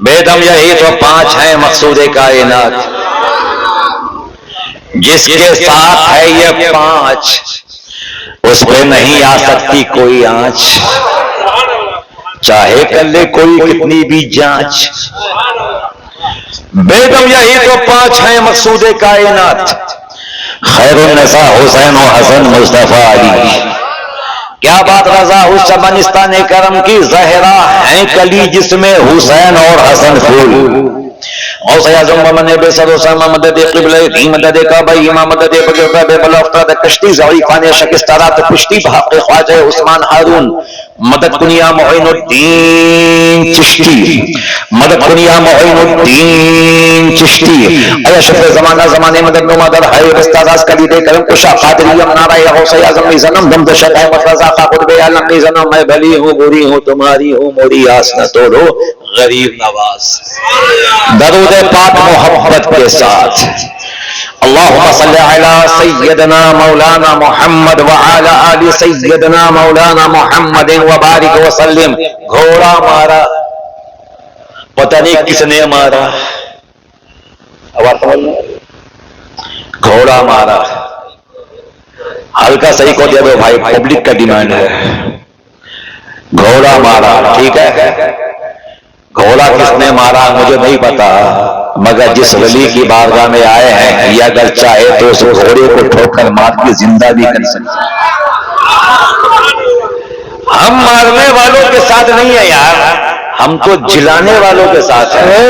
بیدم یہی تو پانچ ہیں مقصود کائنات، جس کے ساتھ ہے یہ پانچ اس پہ نہیں آ سکتی کوئی آنچ، چاہے کر لے کوئی کتنی بھی جانچ۔ بیدم یہی تو پانچ ہیں مقصود کائنات، خیر النساء حسین و حسن مصطفیٰ علی۔ کیا بات رضا اس چمنستان کرم کی، زہرا ہیں کلی جس میں حسین اور حسن پھول۔ غوث اعظم ممن بے صد و سلم مدد قبلہ مدد کعبہ امام مدد بغیر بے بلا افتاد کشتی ضعیفان شکستارات پشتی بحق خواجہ عثمان ہارون مدد کنیا معین الدین چشتی، مدد کنیا معین الدین چشتی۔ اے شفر زمانہ زمانے مدد نما در ہے استاذ کلید کرم کشا قادریم نعرہ غوث اعظم می زنم دم دشت ہے مفرزا قطب عالم می زنم، میں بھلی ہوں بری ہوں تمہاری ہوں موری آس نہ توڑو غریب نواز۔ درود پاک محبت کے ساتھ اللہم صلی علی سیدنا مولانا محمد وعلی آل سیدنا مولانا محمد وبارک وسلم۔ گھوڑا مارا، پتہ نہیں کس نے مارا، گھوڑا مارا، ہلکا صحیح کو دے دو بھائی، پبلک کا ڈیمانڈ ہے۔ گھوڑا مارا، ٹھیک ہے، گھوڑا کس نے مارا مجھے نہیں پتا، مگر جس ولی کی بارگاہ میں آئے ہیں یہ اگر چاہے تو اس گھوڑے کو ٹھوکر مار کے زندہ بھی کر سکتے۔ ہم مارنے والوں کے ساتھ نہیں ہیں یار، ہم تو جلانے والوں کے ساتھ ہیں۔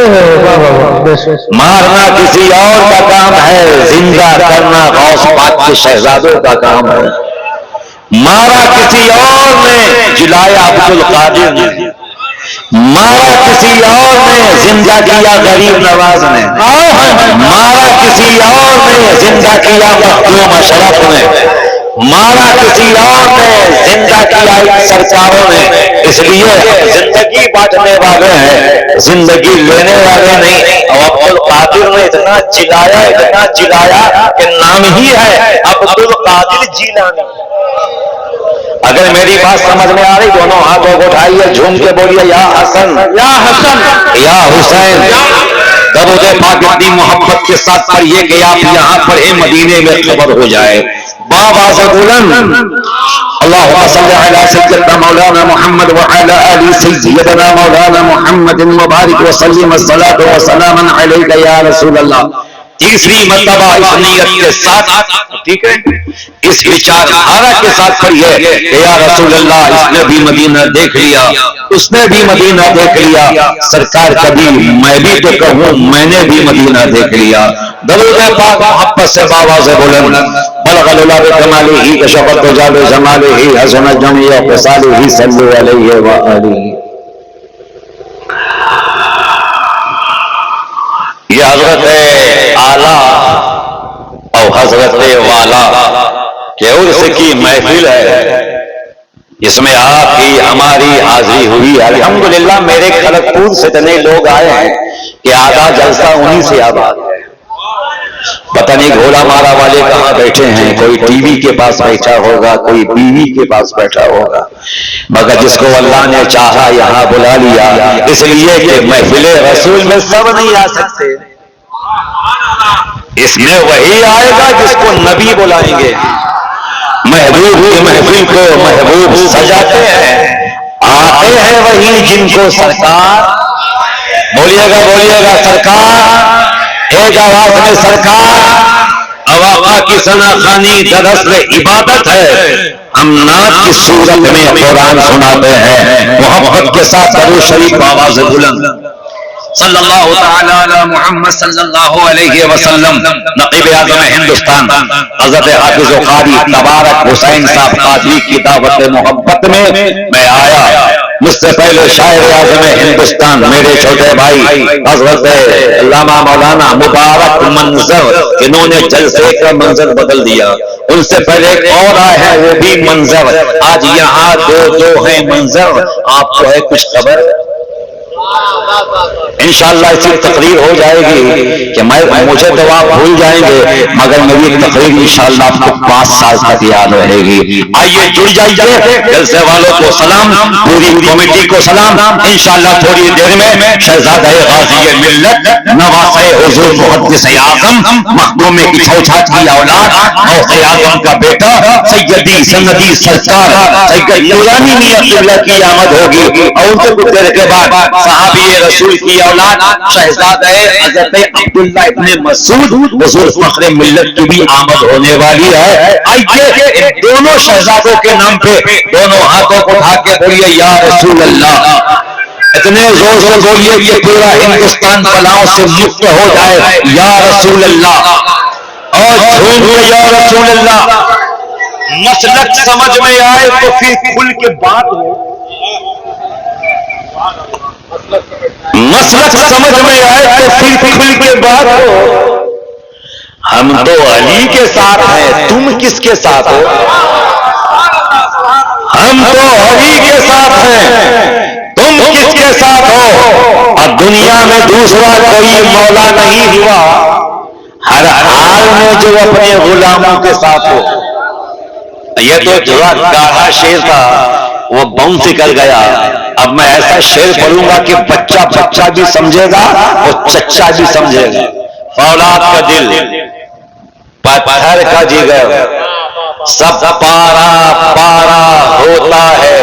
مارنا کسی اور کا کام ہے، زندہ کرنا غوث پاک کے شہزادوں کا کام ہے۔ مارا کسی اور نے، جلایا عبد القادر نے، مارا کسی اور نے، زندہ کیا غریب نواز نے، مارا کسی اور نے، زندہ کیا مخدوم اشرف نے، مارا کسی اور نے، زندہ کیا سرکاروں نے۔ اس لیے زندگی بانٹنے والے ہیں، زندگی لینے والے نہیں۔ اور عبد القادر نے اتنا جلایا کہ نام ہی ہے عبد القادر جیلانی۔ اگر میری بات سمجھ میں آ رہی دونوں ہاتھوں کو اٹھائیے، جھوم کے بولیے یا حسن یا حسن یا حسین۔ درود پاک اتنی محبت کے ساتھ پڑھیے کہ آپ یہاں پڑھے مدینے میں خبر ہو جائے۔ بابا سے بلند اللہم صلی علی سیدنا مولانا محمد وعلی آل سیدنا مولانا محمد مبارک وسلم الصلاۃ والسلام علیک یا رسول اللہ۔ تیسری مرتبہ اس نیت کے ساتھ، ٹھیک ہے، اس وچار دھارا کے ساتھ پڑھیے کہ یا رسول اللہ اس نے بھی مدینہ دیکھ لیا، اس نے بھی مدینہ دیکھ لیا، سرکار کبھی میں بھی تو کہوں میں نے بھی مدینہ دیکھ لیا۔ درود پاک محبت سے باواز بلند بلغ العلا بکمالہ کشف الدجى بجمالہ حسنت جمیع خصالہ صلوا علیہ وآلہ۔ یہ حضرت اعلیٰ اور حضرت والا کہ عرس کی محفل ہے، اس میں آپ کی ہماری حاضری ہوئی۔ الحمدللہ میرے کھڑگپور سے اتنے لوگ آئے ہیں کہ آدھا جلسہ انہی سے آباد ہے۔ پتہ نہیں گھوڑا مارا والے کہاں بیٹھے ہیں، کوئی ٹی وی کے پاس بیٹھا ہوگا، کوئی بیوی کے پاس بیٹھا ہوگا، مگر جس کو اللہ نے چاہا یہاں بلا لیا، اس لیے کہ محفل رسول میں سب نہیں آ سکتے، اس میں وہی آئے گا جس کو نبی بلائیں گے۔ محبوب کی محفل کو محبوب سجاتے ہیں، آتے ہیں وہی جن کو سرکار، بولیے گا سرکار، ایک آواز میں سرکار۔ اب آقا کی ثنا خوانی دراصل عبادت ہے، ہم نعت کی صورت میں قرآن سناتے ہیں۔ محبت کے ساتھ درود شریف آواز بلند صلی اللہ تعالی علی محمد صلی اللہ علیہ وسلم۔ نقیب اعظم ہندوستان حضرت حافظ و قاری تبارک حسین صاحب قادری کی دعوت محبت میں میں آیا۔ مجھ سے پہلے شاعر اعظم ہندوستان میرے چھوٹے بھائی حضرت علامہ مولانا مبارک منظر، انہوں نے جلسے کا منظر بدل دیا۔ ان سے پہلے ایک اور آئے ہیں وہ بھی منظر، آج یہاں دو ہیں منظر۔ آپ کو ہے کچھ خبر؟ انشاءاللہ اسی تقریر ہو جائے گی کہ مجھے تو آپ بھول جائیں گے، مگر میری تقریر انشاءاللہ آپ کو 5 سال تک یاد رہے گی۔ آئیے جڑ جائیے، جلسے والوں کو سلام، پوری کمیٹی کو سلام۔ انشاءاللہ تھوڑی دیر میں شہزادہ غازی ملت، نواسہ حضور محدث اعظم، مخدوم کی چھوچھات کی اولاد، غوث اعظم کا بیٹا، سیدی سندی سرکار سید نورانی میاں قبلہ کی آمد ہوگی، اور ان سے کچھ دیر کے بعد صحابی رسول کی اولاد شہزادہ حضرت عبداللہ ابن مسعود حضور فخر ملت کی بھی آمد ہونے والی ہے۔ آئیے دونوں شہزادوں کے نام پہ دونوں ہاتھوں کو اٹھا کے بولیے یا رسول اللہ، اتنے زور سے بولیے کہ پورا ہندوستان بلاؤں سے مکت ہو جائے، یا رسول اللہ، اور جھوم کے یا رسول اللہ۔ مسلک سمجھ میں آئے تو پھر کھل کے بات ہو، مسلک سمجھ میں آئے تو پھر کھل کے بات ہو۔ ہم تو علی کے ساتھ ہیں، تم کس کے ساتھ ہو؟ ہم تو علی کے ساتھ ہیں، تم کس کے ساتھ ہو؟ اور دنیا میں دوسرا کوئی مولا نہیں ہوا ہر حال میں جو اپنے غلاموں کے ساتھ ہو۔ یہ تو جڑا گاڑھا شیر تھا، وہ بم نکل گیا۔ اب میں ایسا شعر پڑھوں گا کہ بچہ بچہ بھی سمجھے گا اور چچا بھی سمجھے گا۔ فولاد کا دل، پتھر کا جگر، سب پارا پارا ہوتا ہے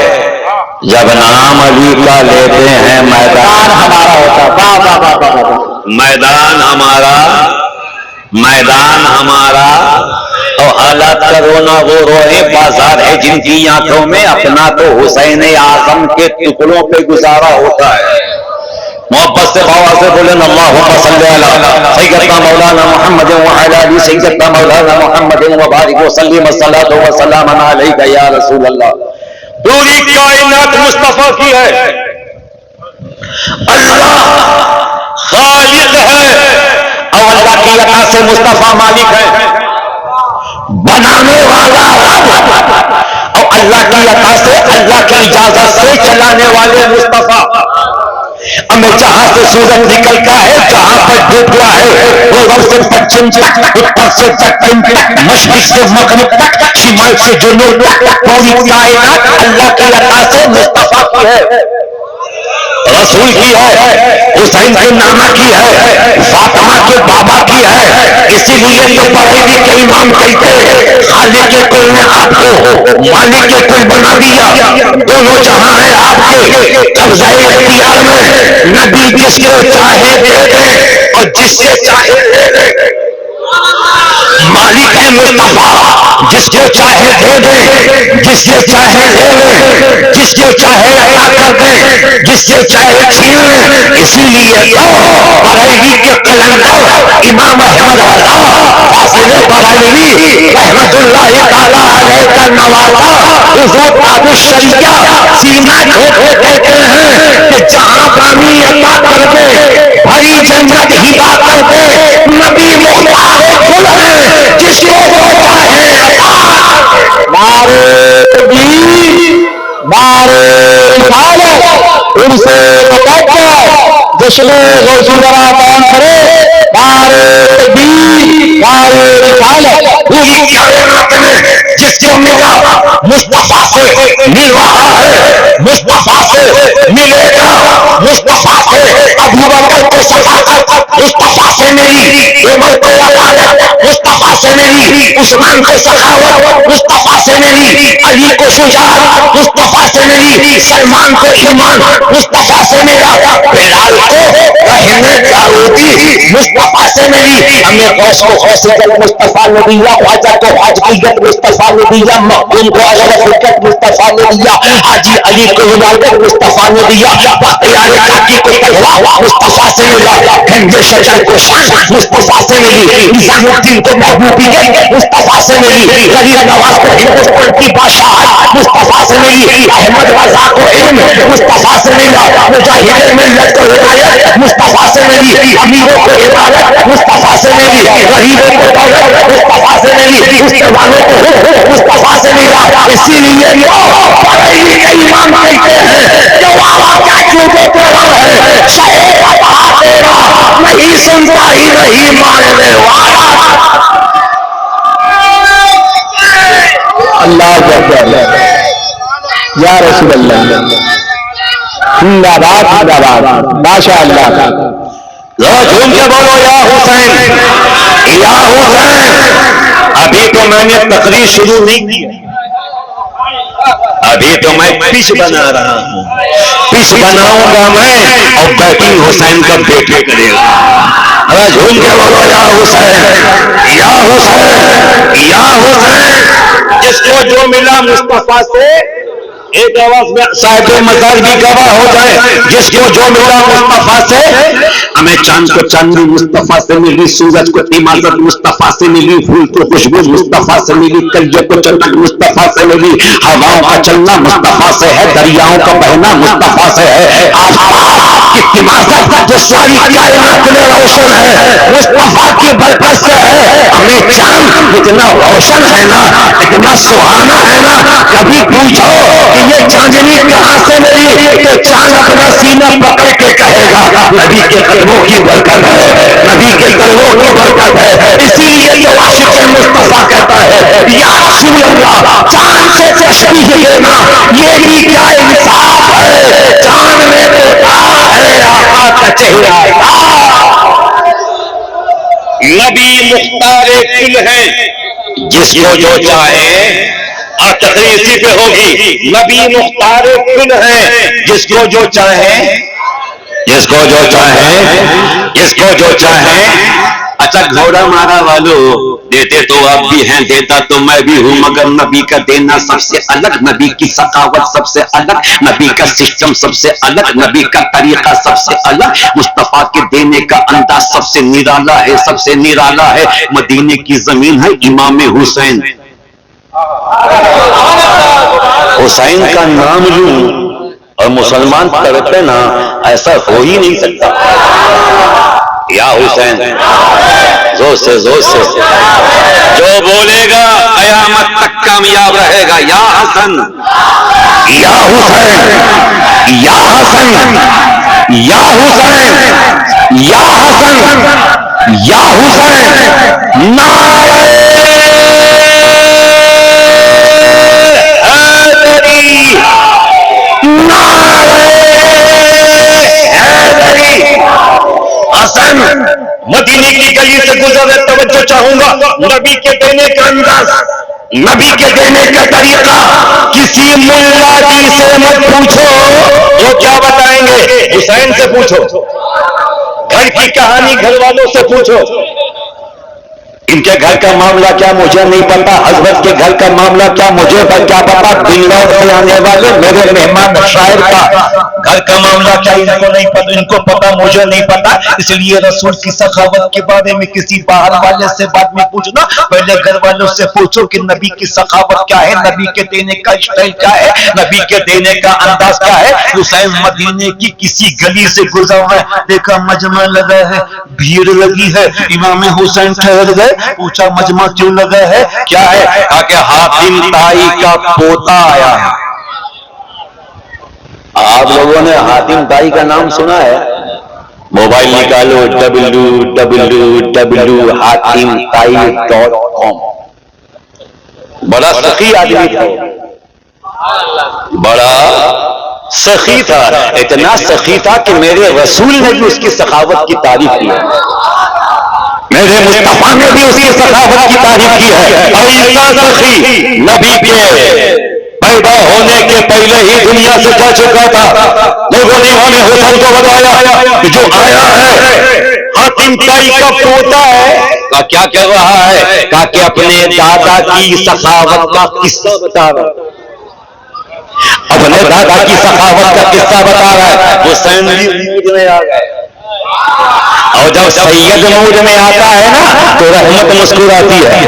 جب نام علی کا لیتے ہیں میدان ہمارا ہوتا ہے، میدان ہمارا، میدان ہمارا۔ اور حالات کا رونا وہ روئے بازار ہے جن کی آنکھوں میں اپنا تو حسین اعظم کے ٹکڑوں پہ گزارا ہوتا ہے۔ محبت سے بابا سے بولیں اللہم صلی علی سیدنا مولانا محمد وعلی آلہ سیدنا مولانا محمد وبارک وسلم الصلاۃ والسلام علیک یا رسول اللہ۔ پوری کائنات مصطفیٰ کی ہے، اللہ خالق ہے اور اللہ کی عطا سے مصطفیٰ مالک ہے، بنانے والا رب اور اللہ کی عطا سے، اللہ کی اجازت سے چلانے والے مصطفیٰ۔ ہمیں جہاں سے سورج نکلتا ہے، جہاں پر ڈوبتا ہے، پورب سے پچھم تک، اتر سے دکن تک، مشرق سے مغرب تک، شمال سے جنوب تک، پوری کائنات اللہ کی عطا سے مصطفیٰ کی ہے، رسول کی ہے، حسین کے نانا کی ہے، فاطمہ کے بابا کی ہے۔ اسی لیے تو بریلوی کے امام کہتے ہیں خالق کے کل نے آپ کو مالک کے کل بنا دیا، دونوں جہاں ہیں آپ کے قبضہ اختیار میں، نبی جس کو چاہے دے دے اور جس سے چاہے لے لے، مالک ہے مصطفیٰ، جس کو چاہے دے دے، جس سے چاہے لے لے، جس کو چاہے عطا کر دے، جس سے چاہے چھین لے۔ اسی لیے تو بریلی کے قلندر امام احمد رضا فاضل بریلوی رحمت اللہ تعالی علیہ کا نوازا حضور باب الشریعہ سینہ کھول کے کہتے ہیں کہ جہاں بانی عطا کر دے، بھری جنت ہبا کر دے، نبی مختار کل ہے جس کو وہ چاہے عطا۔ نعرہ تکبیر، نعرہ رسالت، ان سے مقدس جشن غوث الورا بیان کرے، نعرہ تکبیر، نعرہ رسالت۔ پوری کائنات میں جس کو ملا مصطفیٰ سے مل رہا ہے، مصطفیٰ سے ملے گا، مصطفیٰ سے ابو بکر کو صفاقت مصطفیٰ سے ملی، عمر کو عدالت مصطفیٰ سے ملی، عثمان کو سخاوت مصطفیٰ سے ملی، علی کو شجاعت مصطفیٰ سے ملی، سلمان کو ایمان مصطفیٰ سے ملا، بلال کو رحم داؤدی مصطفیٰ سے ملی۔ ہمیں غوث کو غوثیت مصطفیٰ نے دیا، خواجہ کو خواجگیت مصطفیٰ نے دیا، مخدوم کو اشرفیت مصطفیٰ نے دیا، حاجی علی کو ولایت مصطفیٰ نے دیا، بختیار کاکی کو تقویٰ مصطفیٰ سے ملا، ہند شجر کو شان مصطفیٰ سے ملی، نظام الدین کو محبوبیت مصطفیٰ سے ملی، غریب نواز کو ہندوستان کی بادشاہت مصطفیٰ سے ملی، احمد رضا کو علم مصطفیٰ سے ملا، مجاہد ملت کو ہدایت مصطفیٰ سے ملی، امیروں کو عبادت مصطفیٰ سے ملی، غریبوں کو دولت مصطفیٰ سے ملی، مسلمانوں کو مصطفیٰ سے ملا۔ اسی لیے بریلی کے امام کہتے ہیں جو آقا کا جو ہے شہر سنتا ہی نہیں ماننے والا. اللہ اکبر یا رسول اللہ. زندہ باد زندہ باد ماشاء اللہ. ذرا جھوم کے بولو یا حسین یا حسین. ابھی تو میں نے تقریر شروع نہیں کی، ابھی تو میں پش بنا رہا ہوں. پش بناؤں گا میں اور بیٹنگ حسین کا بیٹے کرے گا. ذرا جھوم کے بولو یا حسین یا حسین یا حسین. جس کو جو ملا مصطفیٰ سے، ایک آواز میں صاحب مزار بھی گواہ ہو جائے، جس کو جو ملا مصطفیٰ سے. ہمیں چاند کو چاندنی مصطفیٰ سے ملی، سورج کو عمارت مصطفیٰ سے ملی، پھول کو خوشبو مصطفیٰ سے ملی، کلیے کو چمک مصطفیٰ سے ملی، ہواؤں کا چلنا مصطفیٰ سے ہے، دریاؤں کا بہنا مصطفیٰ سے ہے. آفتاب کی تمازت جو ساری کائنات میں روشن ہے مصطفیٰ کی برکت سے ہے. ہمیں چاند اتنا روشن ہے نا، اتنا سہانا ہے نا، کبھی پوچھو کہ یہ چاندنی کہاں سے ملی تو چاند اپنا سینہ پکڑ کے کہے گا نبی کے قدموں کی برکت ہے، نبی کے قدموں کی برکت ہے. اسی لیے تو عاشق مصطفیٰ کہتا ہے یا رسول اللہ چاند سے تشبیہ دینا یہ بھی کیا انصاف ہے. چاند میں دیکھا ہے آقا کا چہرہ. نبی مختار کل ہے، جس کو جو چاہے. تقریر اسی پہ ہوگی. نبی مختار کل ہے، جس کو جو چاہے، جس کو جو چاہے، جس کو جو چاہے. اچھا گھوڑا مارا والو دیتے تو آپ بھی ہیں، دیتا تو میں بھی ہوں، مگر نبی کا دینا سب سے الگ، نبی کی سخاوت سب سے الگ، نبی کا سسٹم سب سے الگ، نبی کا طریقہ سب سے الگ. مصطفیٰ کے دینے کا انداز سب سے نرالا ہے، سب سے نرالا ہے. مدینے کی زمین ہے امام حسین. حسین کا نام لوں اور مسلمان تڑپے نا، ایسا ہو ہی نہیں سکتا. یا حسین زور سے زور سے جو بولے گا قیامت تک کامیاب رہے گا. یا حسن یا حسین یا حسن یا حسین یا حسن یا حسین. نعرہ حسن. مدینے کی گلی سے گزرے توجہ چاہوں گا. نبی کے دینے کا انداز، نبی کے دینے کا طریقہ کسی ملا جی سے مت پوچھو، وہ کیا بتائیں گے. حسین سے پوچھو، گھر کی کہانی گھر والوں سے پوچھو. ان کے گھر کا معاملہ کیا مجھے نہیں پتا، حضرت کے گھر کا معاملہ کیا مجھے کیا پتا. بنگلور سے آنے والے میرے مہمان شاعر کا گھر کا معاملہ کیا ان کو نہیں پتا، ان کو پتا مجھے نہیں پتا. اس لیے رسول کی سخاوت کے بارے میں کسی باہر والے سے بعد میں پوچھنا، پہلے گھر والوں سے پوچھو کہ نبی کی سخاوت کیا ہے، نبی کے دینے کا اسٹائل کیا ہے، نبی کے دینے کا انداز کیا ہے. حسین مدینے کی کسی گلی سے گزر رہا ہے، دیکھا مجمع لگا ہے، بھیڑ لگی ہے. امام حسین ٹھہر گئے، پوچھا مجمع کیوں لگا ہے، کیا ہے؟ کہا کہ حاتم طائی کا پوتا آیا ہے. آپ لوگوں نے حاتم طائی کا نام سنا ہے؟ موبائل نکالو www.hatimtai.com. بڑا سخی آدمی تھا، بڑا سخی تھا، اتنا سخی تھا کہ میرے رسول نے بھی اس کی سخاوت کی تعریف کی ہے، میرے مصطفیٰ نے بھی اس کی سخاوت کی تعریف کی ہے. اور ایسا سخی نبی کے پیدا ہونے کے پہلے ہی دنیا سے جا چکا تھا. لوگوں نے امام حسین کو بتایا کہ جو آیا ہے حاتم طائی کا پوتا ہے. کیا کہہ رہا ہے؟ کہا کہ اپنے دادا کی سخاوت کا قصہ بتا رہا ہے، اپنے دادا کی سخاوت کا قصہ بتا رہا ہے. حسین بھی موڈ میں آ گئے، اور جب سید موڈ میں آتا ہے نا تو رحمت مسکراتی ہے،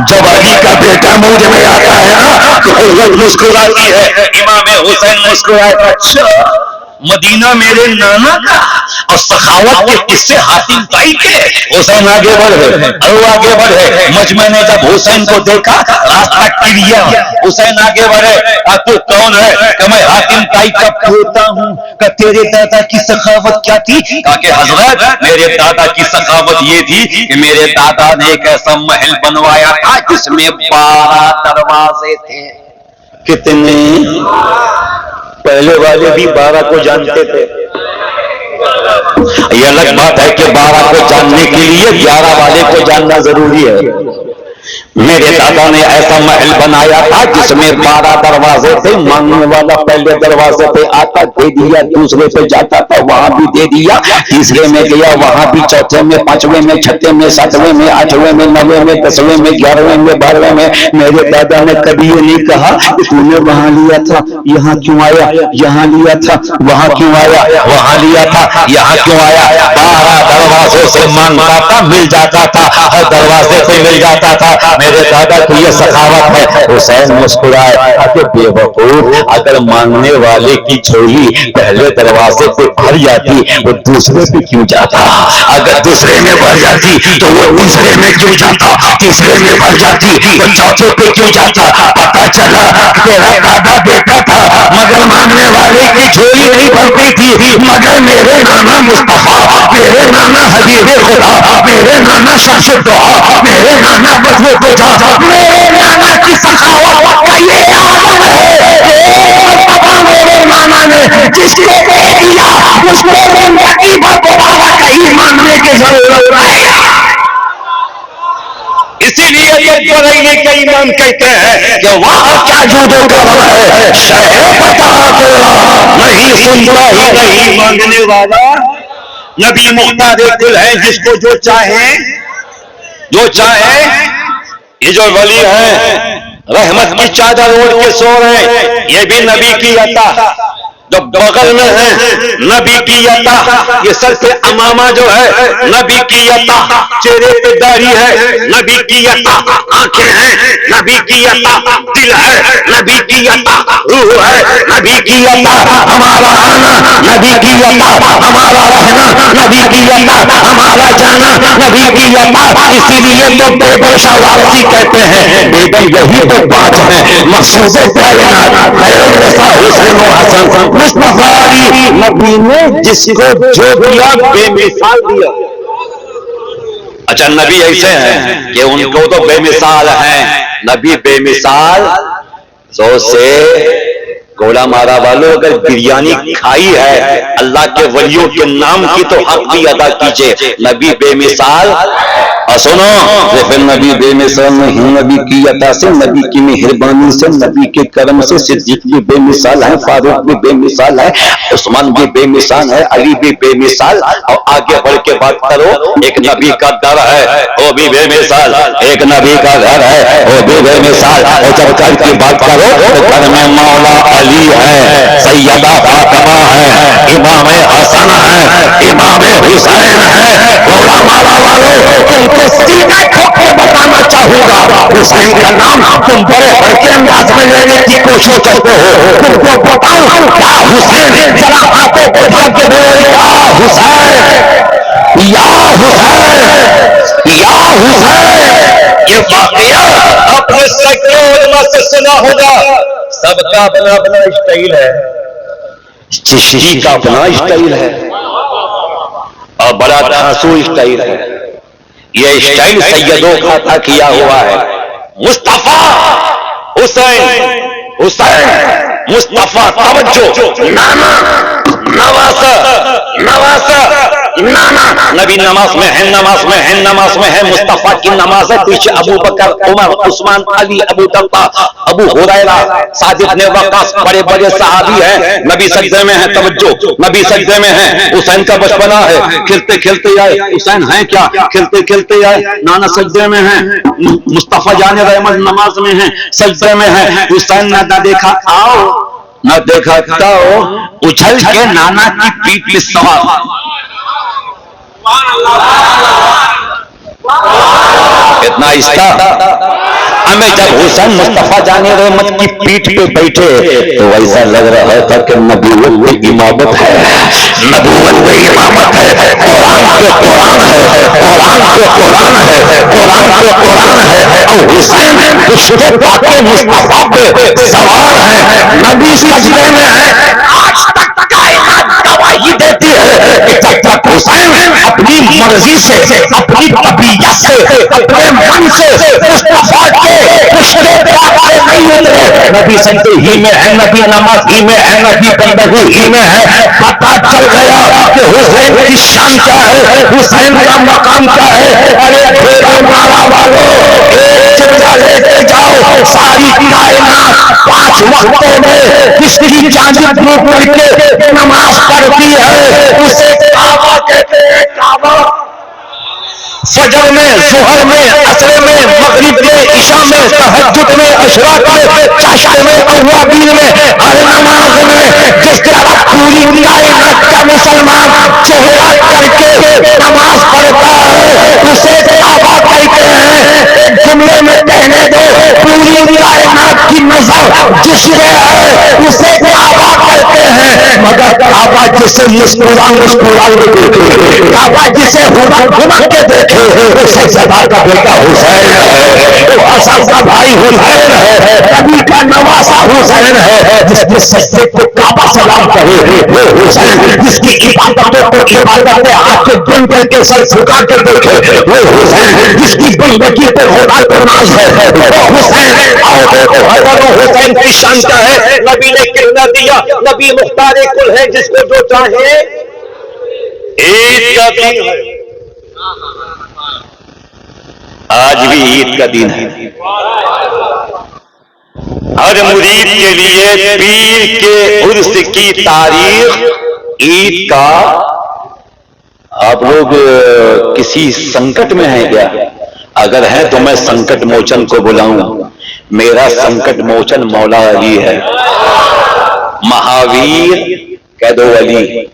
جب علی کا بیٹا موڈ میں آتا ہے نا تو رحمت مسکراتی ہے. امام حسین مسکرائے، اچھا مدینہ میرے نانا کا، اور سخاوت کے قصے حاتم طائی کے۔ حسین آگے بڑھے اور آگے بڑھے، مجمع نے جب حسین کو دیکھا راستہ کلیا، حسین آگے بڑھے، تو کون ہے؟ کہ میں حاتم طائی کا پوتا ہوں۔ کہ تیرے دادا کی سخاوت کیا تھی؟ کہا کہ حضرت میرے دادا کی سخاوت یہ تھی کہ میرے دادا نے ایک ایسا محل بنوایا تھا جس میں 12 دروازے تھے۔ کتنے؟ پہلے والے بھی 12 کو جانتے تھے۔ یہ الگ بات ہے کہ 12 کو جاننے کے لیے 11 والے کو جاننا ضروری ہے۔ میرے دادا نے ایسا محل بنایا تھا جس میں 12 دروازے تھے، مانگنے والا پہلے دروازے پہ آتا دے دیا، دوسرے پہ جاتا تھا وہاں بھی دے دیا، تیسرے میں گیا وہاں بھی، چوتھے میں، پانچویں میں، چھٹے میں، ساتویں میں، آٹھویں میں، نویں میں، 10ویں میں، 11ویں میں، 12ویں میں۔ میرے دادا نے کبھی یہ نہیں کہا کہ تو نے وہاں لیا تھا یہاں کیوں آیا، یہاں لیا تھا وہاں کیوں آیا، وہاں لیا تھا یہاں کیوں آیا۔ 12 دروازوں سے مانگتا تھا، مل جاتا تھا، ہر دروازے سے مل جاتا تھا۔ میرے دادا کی یہ سخاوت ہے۔ حسین مسکرائے کہ بے وقوف، اگر مانگنے والے کی جھولی پہلے دروازے پہ بھر جاتی وہ دوسرے پہ کیوں جاتا؟ اگر دوسرے میں بھر جاتی تو وہ تیسرے میں کیوں جاتا؟ تیسرے میں بھر جاتی تو چوتھے پہ کیوں جاتا؟ پتا چلا تیرا دادا بیٹا تھا مگر مانگنے والے کی جھولی نہیں بھرتی تھی، مگر میرے نانا مصطفیٰ، میرے نانا حبیب خدا، میرے نانا شمس الدعا، میرے نانا بدو خدا، میرے نانا کی سخاوت کا یہ عالم ہے۔ میرے نانا نے جس کو دے دیا اس کو زندگی بھر دوبارہ کہیں مانگنے کی ضرورت نہیں۔ اسی لیے یہ بریلی کا ایمان کہتے ہیں کہ وہاں کیا جودو کر رہا ہے، شہر بتا دو نہیں سنتا ہی نہیں مانگنے والا۔ نبی مختار کل ہے جس کو جو چاہے جو چاہے۔ یہ جو ولی ہیں رحمت کی چادر اوڑھ کے سو رہے ہیں، یہ بھی نبی کی عطا۔ جو بغل میں ہے نبی کی عطا، یہ سر پہ امامہ جو ہے نبی کی عطا، چہرے پہ داڑھی ہے نبی کی عطا، آنکھیں ہیں نبی کی عطا، دل ہے نبی کی عطا، روح ہے نبی کی عطا، ہمارا آنا نبی کی عطا، ہمارا رہنا نبی کی عطا، ہمارا جانا نبی کی عطا۔ اسی لیے تو بے بشا وارسی کہتے ہیں، بیٹی یہی تو بات ہے مقصود کائنات خیر حسین و حسن مصطفی نبی نے جس کو جو دیا بے مثال دیا۔ اچھا نبی ایسے ہیں کہ ان کو تو بے مثال ہیں، نبی بے مثال سو سے گولا مارا والوں اگر بریانی کھائی ہے اللہ کے ولیوں کے نام کی تو حق بھی ادا کیجئے۔ نبی بے مثال، اور سنو پھر نبی بے مثال نہیں، نبی کی عطا سے، نبی کی مہربانی سے، نبی کے کرم سے صدیق بھی بے مثال ہے، فاروق بھی بے مثال ہے، عثمان بھی بے مثال ہے، علی بھی بے مثال۔ اور آگے بڑھ کے بات کرو، ایک نبی کا در ہے وہ بھی بے مثال، ایک نبی کا گھر ہے وہ بھی بے مثال۔ اور جب گھر کی بات کرو تو گھر میں مولا علی ہے، سیدہ فاطمہ ہے، امام حسن ہے، امام حسین ہے۔ گولا مارا والوں تم کو سیدھا ٹھوک کے بتانا چاہوں گا، حسین کا نام تم بڑے ہلکے انداز میں لینے کی کوشش کرتے ہو۔ تم کو بتاؤں کیا حسین، ذرا ہاتھوں کو اٹھا کے بولو یا حسین، یا حسین، یا حسین۔ یہ واقعہ اپنے سکے علماء سے سنا ہوگا۔ سب کا اپنا اپنا اسٹائل ہے، چشتی کا اپنا اسٹائل ہے اور بڑا دھاسو اسٹائل ہے۔ یہ اسٹائل سیدوں کا عطا کیا ہوا ہے۔ مصطفیٰ حسین، حسین مصطفیٰ، توجہ، نانا نواسا، نواسا نانا، نبی نماز میں ہے، نماز میں ہے، نماز میں ہے، مصطفیٰ کی نماز ہے، پیچھے ابو بکر، عمر، عثمان، علی، ابو طلحہ، ابو ہریرہ، سعد بن وقاص، بڑے بڑے صحابی ہیں۔ نبی سجدے میں ہے، توجہ، نبی سجدے میں ہے۔ حسین کا بچپنا ہے، کھلتے کھلتے آئے، حسین ہیں کیا، کھلتے کھلتے آئے، نانا سجدے میں ہیں، مصطفیٰ جان رحمت نماز میں ہیں، سجدے میں ہیں۔ حسین نے نہ دیکھا آؤ نہ دیکھا تاؤ، اچھل کے نانا کی پیٹ پہ سوار۔ اتنا آہستہ ہمیں جب حسین مصطفیٰ جان رحمت کی پیٹھ پہ بیٹھے تو ایسا لگ رہا تھا کہ نبوت میں امامت ہے، نبوت میں امامت ہے، قرآن پہ قرآن ہے، قرآن پہ قرآن ہے، قرآن پہ قرآن ہے، اور حسین پشت پاک مصطفیٰ پہ سوار ہے، نبی سجدے میں ہے۔ آج تک کائنات گواہی دیتی ہے کہ جب تک حسین اپنی مرضی سے، اپنی طبیعت سے، اپنے من سے مصطفیٰ کے پشت پاک سے نہیں اترے، نبی سجدے ہی میں ہے، نبی نماز ہی میں ہے، نبی بندگی ہی میں ہے، پتہ چل گیا کہ حسین کی شان کیا ہے، حسین کا مقام کیا ہے۔ ارے پھیرا مارا والو، ایک چمچہ لے کے جاؤ، ساری کائنات 5 وقتوں میں جس کی چاندی ڈوب کر کے نماز پڑھتی ہے اسے کعبہ کہتے ہیں، کعبہ۔ فجر میں، ظہر میں، عصر میں، مغرب میں، عشاء میں، تہجد میں، اشراق میں، چاشت میں، اوابین میں، ہر نماز میں جس طرح پوری کائنات کا مسلمان چہرہ کر کے نماز پڑھتا ہے اسے کعبہ کہتے ہیں۔ ایک جملے میں کہنے دو، پوری کائنات کی نظر جس پہ ہے اسے کعبہ کہتے ہیں، مگر کعبہ جسے مسکرا کے دیکھے، کعبہ جسے گھما کے دیکھے، وہ سیدہ کا بیٹا حسین ہے، وہ حسن کا بھائی حسین ہے، نبی کا نواسا حسین ہے، جس کے سجدے کو کعبہ سلام کہے وہ حسین، جس کی عبادتوں کو عبادت ہاتھ کے گن کر کے سر جھکا کے دیکھے وہ حسین، جس کی بندگی پہ خدا کو ناز ہے وہ حسین۔ آؤ دیکھو حضرت حسین کی شان کیا ہے، نبی نے کہنا دیا، نبی مختار کل ہے جس کو جو چاہے عید کا دن ہے، آج بھی عید کا دن ہے۔ ہر مرید کے لیے پیر کے عرس کی تاریخ عید کا۔ آپ لوگ کسی سنکٹ میں ہیں کیا؟ اگر ہیں تو میں سنکٹ موچن کو بلاؤں، میرا سنکٹ موچن مولا علی ہے، مہاویر کہہ دو علی،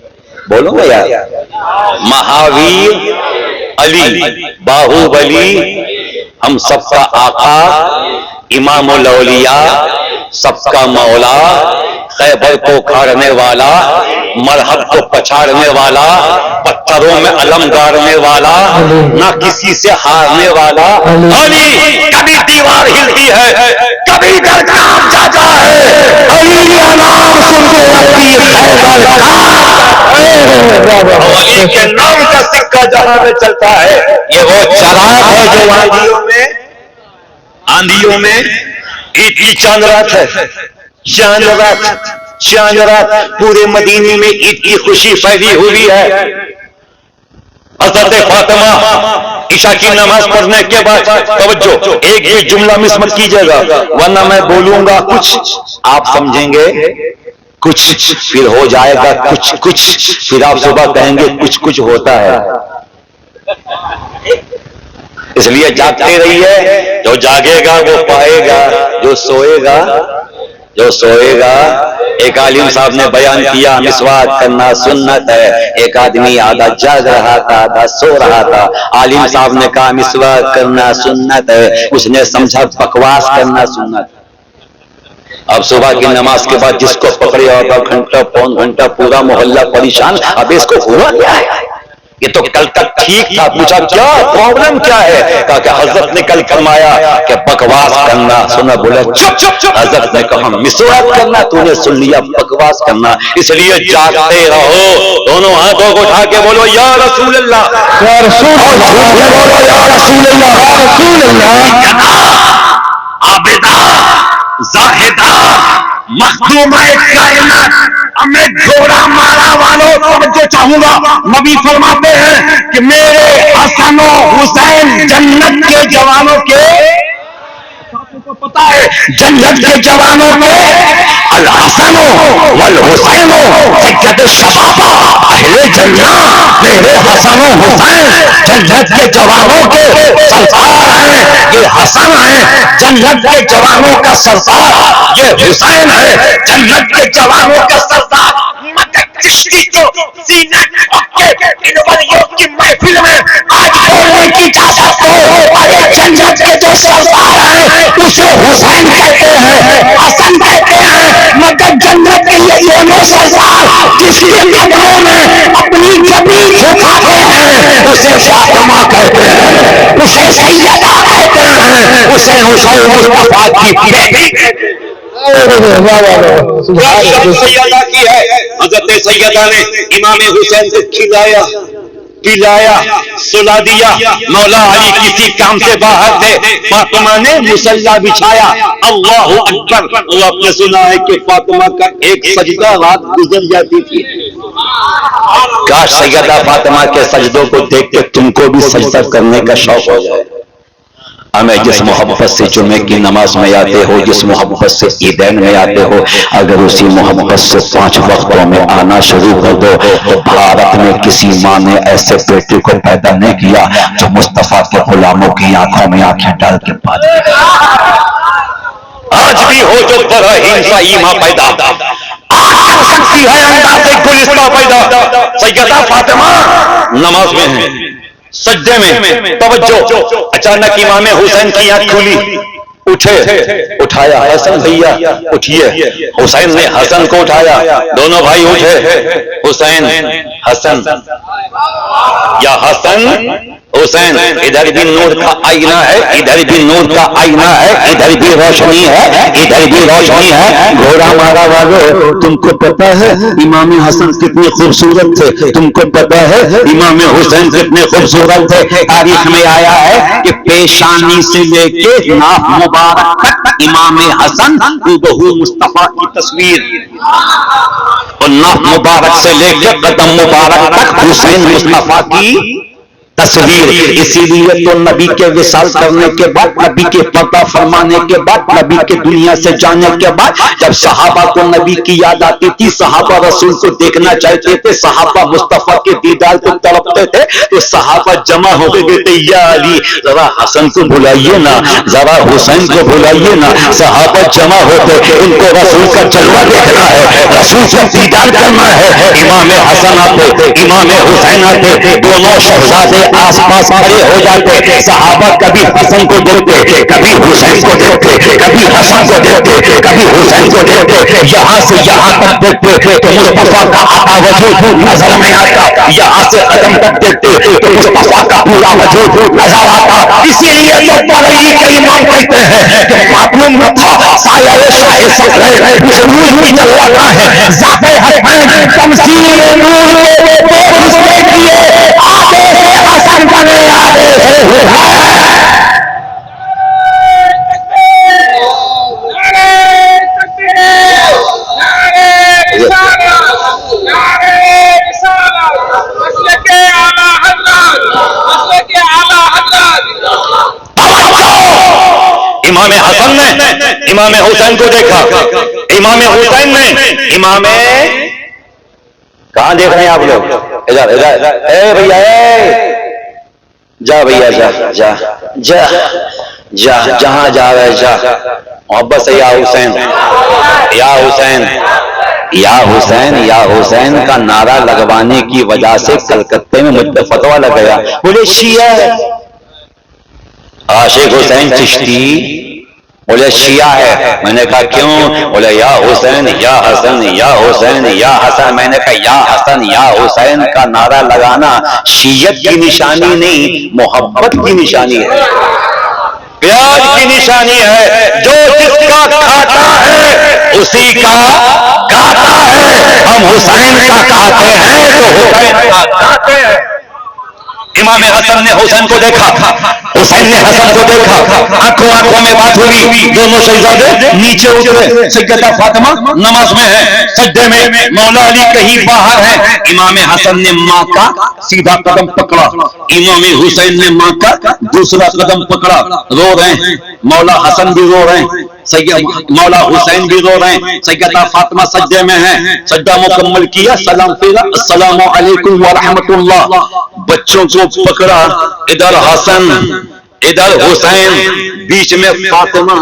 بولو گا یار، مہاویر علی باہوبلی، ہم سب کا آقا، امام الاولیاء، سب کا مولا، خیبر کو کھاڑنے والا، مرحب کو پچھاڑنے والا، پتھروں میں علم گاڑنے والا، نہ کسی سے ہارنے والا علی۔ کبھی دیوار ہلتی ہے، کبھی در کام جاتا ہے، علی کا نام سن کے لگتی خیبر علی کے نام کا سکہ جہاں میں چلتا ہے۔ یہ وہ چراغ ہے جو وادیوں میں، آندھیوں میں، عید کی چاند رات ہے، چاند رات، چاند رات، پورے مدینے میں عید کی خوشی پھیلی ہوئی ہے۔ حضرت فاطمہ عشاء کی نماز پڑھنے کے بعد توجہ، ایک بھی جملہ مس مت کیجیے گا ورنہ میں بولوں گا کچھ آپ سمجھیں گے کچھ، پھر ہو جائے گا کچھ، پھر آپ صبح کہیں گے کچھ ہوتا ہے۔ اس لیے جاگتے رہیے، جو جاگے گا وہ پائے گا، جو سوئے گا۔ ایک عالم صاحب نے بیان کیا مسواک کرنا سنت ہے، ایک آدمی آدھا جاگ رہا تھا آدھا سو رہا تھا، عالم صاحب نے کہا مسواک کرنا سنت ہے، اس نے سمجھا بکواس کرنا سنت ہے۔ اب صبح کی نماز کے بعد جس کو پکڑے آدھا گھنٹہ پون گھنٹہ پورا محلہ پریشان، اب اس کو ہوا کیا ہے؟ یہ تو کل تک ٹھیک تھا، پوچھا کیا پرابلم کیا ہے؟ کہا کہ حضرت نے کل فرمایا کہ بکواس کرنا سنا، بولا چپ۔ حضرت نے کہا مسواک کرنا، تو نے سن لیا بکواس کرنا۔ اس لیے جاگتے رہو، دونوں ہاتھوں کو اٹھا کے بولو یا رسول اللہ، یا رسول اللہ، بولو یا رسول اللہ، یا رسول اللہ۔ عابدہ، زاہدہ، مخدومہ کائنات، میں گھوڑا مارا والوں جو چاہوں گا، نبی فرماتے ہیں کہ میرے حسن و حسین جنت کے جوانوں کے، پتا ہے جنت کے جوانوں میں الحسن والحسین سید الشباب اہل جنت، میرے حسن و حسین جنت کے جوانوں کے سردار ہیں، یہ حسن ہے جنت کے جوانوں کا سردار، یہ حسین ہے جنت کے جوانوں کا سردار۔ چشتی کو زینت ان ولیوں کی محفل میں آج بولنے کی اجازت دو، ارے جنت کے جو سردار ہیں اسے حسین کہتے ہیں، حسن کہتے ہیں، مگر جنت کے یہ دونوں سردار کسی قدموں میں اپنی زمین جھکاتے ہیں اسے فاطمہ کہتے ہیں، اسے سیدہ کہتے ہیں، اسے حسین مصطفیٰ کی بیٹی کہتے ہیں۔ سیدہ کی ہے، حضرت سیدہ نے امام حسین کو کھلایا پلایا سلا دیا۔ مولا علی کسی کام سے باہر تھے، فاطمہ نے مصلی بچھایا۔ اللہ اکبر۔ اور آپ نے سنا ہے کہ فاطمہ کا ایک سجدہ رات گزر جاتی تھی۔ کاش سیدہ فاطمہ کے سجدوں کو دیکھ کے تم کو بھی سجدہ کرنے کا شوق ہو جائے۔ ہمیں جس محبت سے جمعے کی نماز میں آتے ہو، جس محبت سے عیدین میں آتے ہو، اگر اسی محبت سے 5 وقتوں میں آنا شروع کر دو تو بھارت میں کسی ماں نے ایسے بیٹے کو پیدا نہیں کیا جو مصطفیٰ کے غلاموں کی آنکھوں میں آنکھیں ڈال کے پال دے۔ آج بھی ہو جو براہیم کا ایماں پیدا، آج کر سکتی ہے انداز گلستہ پیدا۔ سیدہ فاطمہ نماز میں ہیں، سجدے میں، توجہ، اچانک امام حسین کی آنکھ کھلی، اٹھے، اٹھایا، حسن بھیا اٹھیے۔ حسین نے حسن کو اٹھایا، دونوں بھائی اٹھے، حسین حسن یا حسن حسین، ادھر بھی نور کا آئینہ ہے، ادھر بھی نور کا آئینہ ہے، ادھر بھی روشنی ہے، ادھر بھی روشنی ہے۔ گھوڑا مارا والو، تم کو پتا ہے امام حسن کتنے خوبصورت تھے، تم کو پتا ہے امام حسین کتنے خوبصورت تھے۔ تاریخ میں آیا ہے کہ پیشانی سے لے کے ناف مبارک تک امام حسن بہو مصطفیٰ کی تصویر، اور ناف مبارک سے لے کے قدم مبارک تک حسین مصطفیٰ کی تصویر۔ اسی لیے تو نبی کے وصال کرنے کے بعد، نبی کے پردہ فرمانے کے بعد، نبی کے دنیا سے جانے کے بعد جب صحابہ کو نبی کی یاد آتی تھی، صحابہ رسول کو دیکھنا چاہتے تھے، صحابہ مصطفیٰ کے دیدار کو تڑپتے تھے، تو صحابہ جمع ہو کے کہتے یا علی ذرا حسن کو بلائیے نا، ذرا حسین کو بلائیے نا۔ صحابہ جمع ہوتے، ان کو رسول کا جلوہ دیکھنا ہے، رسول کا دیدار کرنا ہے۔ امام حسن آتے، امام حسین آتے، دونوں شہزادے آس پاس کھڑے ہو جاتے۔ صحابہ کبھی حسن کو دیکھتے، کبھی حسین کو دیکھتے، کبھی حسن کو دیکھتے، کبھی حسین کو دیکھتے، یہاں سے یہاں تک دیکھتے تو مصطفیٰ کا آقا وجود نظر میں آتا، یہاں سے قدم تک دیکھتے تو مصطفیٰ کا پورا وجود نظر آتا۔ اسی لیے تو بریلی کے امام کہتے ہیں کہ معلوم نہ تھا سایہ شاہ صدر ہے، نور ہی جلواتا ہے، ذات حسین تمثیل نور کے اس نے کیے، آگے سے حسن بنے، آگے سے حسین۔ امام حسن نے امام حسین کو دیکھا، امام حسین نے امام، کہاں دیکھ رہے ہیں آپ لوگ؟ ادھر ادھر، اے بھیا جا، بھیا جا جا جا جا، جہاں جا رہے جا، محبت سے یا حسین یا حسین یا حسین یا حسین کا نعرہ لگوانے کی وجہ سے کلکتے میں مجھ پہ فتویٰ لگ گیا، بولے شیعہ ہے، عاشق حسین چشتی، بولے شیعہ ہے۔ میں نے کہا کیوں؟ بولے یا حسین یا حسن یا حسین یا حسن۔ میں نے کہا یا حسن یا حسین کا نعرہ لگانا شیعت کی نشانی نہیں، محبت کی نشانی ہے، پیار کی نشانی ہے۔ جو جس کا کھاتا ہے اسی کا گاتا ہے، ہم حسین کا کہتے ہیں تو حسین کا گاتے ہیں۔ امام حسن نے حسین کو دیکھا، حسین نے حسن کو دیکھا، آنکھوں آنکھوں میں بات ہوئی، دونوں شہزادے نیچے اترے۔ سیدہ فاطمہ نماز میں ہے، سجدے میں، مولا علی کہیں باہر ہے۔ امام حسن نے ماں کا سیدھا قدم پکڑا، امام حسین نے ماں کا دوسرا قدم پکڑا، رو رہے ہیں، مولا حسن بھی رو رہے ہیں، مولا حسین بھی رو رہے ہیں۔ سیدہ فاطمہ سجدے میں ہے، سجدہ مکمل کیا، سلام پھیرا، السلام علیکم ورحمۃ اللہ۔ بچوں کو پکڑا، ادھر حسن ادھر حسین، بیچ میں فاطمہ۔